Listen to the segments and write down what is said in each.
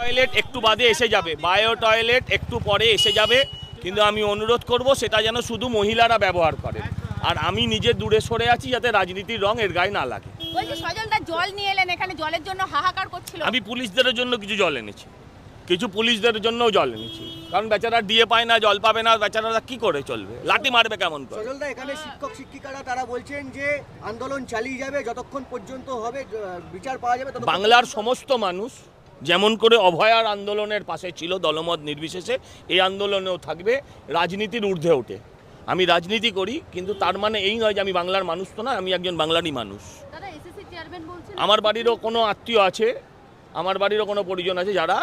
Toilet একটু বাদে এসে যাবে, বায়ো টয়লেট একটু পরে এসে যাবে, কিন্তু আমি অনুরোধ করব সেটা যেন শুধু মহিলারা ব্যবহার করেন। আর আমি নিজে দূরে সরে আছি যাতে রাজনীতির রং এর গায়ে না লাগে। বলছি সজলদা জল নিয়ে এলেন, এখানে জলের জন্য হাহাকার করছিল। আমি পুলিশদের জন্য কিছু জল এনেছি, কিছু পুলিশদের জন্যও জল এনেছি, কারণ বেচারা দিয়ে পায় না, জল পাবে না, বেচারারা কি করে চলবে, লাঠি মারবে কেমন করে। সজলদা, এখানে শিক্ষক শিক্ষিকারা তারা বলছেন যে আন্দোলন চালিয়ে যাবে যতক্ষণ পর্যন্ত হবে বিচার পাওয়া যাবে। বাংলার সমস্ত মানুষ যেমন করে অভয়ার আন্দোলনের পাশে ছিল দলমত নির্বিশেষে, এই আন্দোলনেও থাকবে রাজনীতির ঊর্ধ্বে ওঠে। আমি রাজনীতি করি, কিন্তু তার মানে এই নয় যে আমি বাংলার মানুষ তো না, আমি একজন বাংলারই মানুষ। আমার বাড়িরও কোনো আত্মীয় আছে, আমার বাড়িরও কোনো পরিজন আছে যারা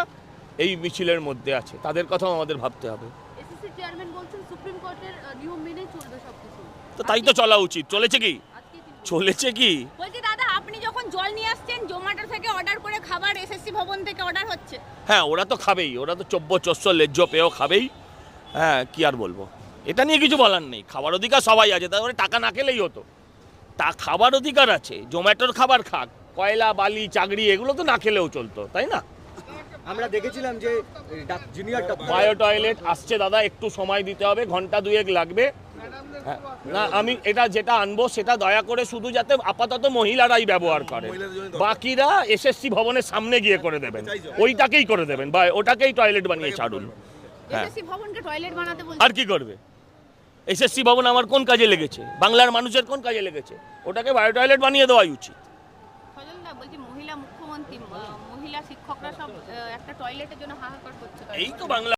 এই মিছিলের মধ্যে আছে, তাদের কথাও আমাদের ভাবতে হবে। তো তাই তো চলা উচিত। চলেছে কি? চলেছে কি? বলছি দাদা, আপনি যখন জল নিয়ে আসছেন জোম্যাটো থেকে অর্ডার করে খাবার এসএসসি ভবন থেকে অর্ডার হচ্ছে। হ্যাঁ, ওরা তো খাবেই, ওরা তো চব্য চস্য লেজ্জ পেয়েও খাবেই। হ্যাঁ, কি আর বলবো, এটা নিয়ে কিছু বলার নেই। খাবার অধিকার সবাই আছে, তারপরে টাকা না খেলেই হতো। তা খাবার অধিকার আছে, জোম্যাটোর খাবার খাক, কয়লা বালি চাকরি এগুলো তো না খেলেও চলতো, তাই না? আমরা দেখেছিলাম যে জুনিয়র বায়ো টয়লেট আসছে দাদা, একটু সময় দিতে হবে, ঘন্টা দুয়েক লাগবে। হ্যাঁ, না আমি এটা যেটা আনবো সেটা দয়া করে শুধু যাতে আপাতত মহিলারাই ব্যবহার করে, বাকিরা এসএসসি ভবনের সামনে গিয়ে করে দেবেন, ওইটাকেই করে দেবেন বা ওটাকেই টয়লেট বানিয়ে ছাড়ুন। এসএসসি ভবনকে টয়লেট বানাতে বলছে। আর কি করবে? এসএসসি ভবন আমার কোন কাজে লেগেছে, বাংলার মানুষের কোন কাজে লেগেছে? ওটাকে বায়ো টয়লেট বানিয়ে দেওয়াই উচিত। সজলদা, বলছি মহিলা মুখ্যমন্ত্রী, মহিলা শিক্ষকরা সব একটা টয়লেটের জন্য হাহাকার করছে। এই তো বাংলা।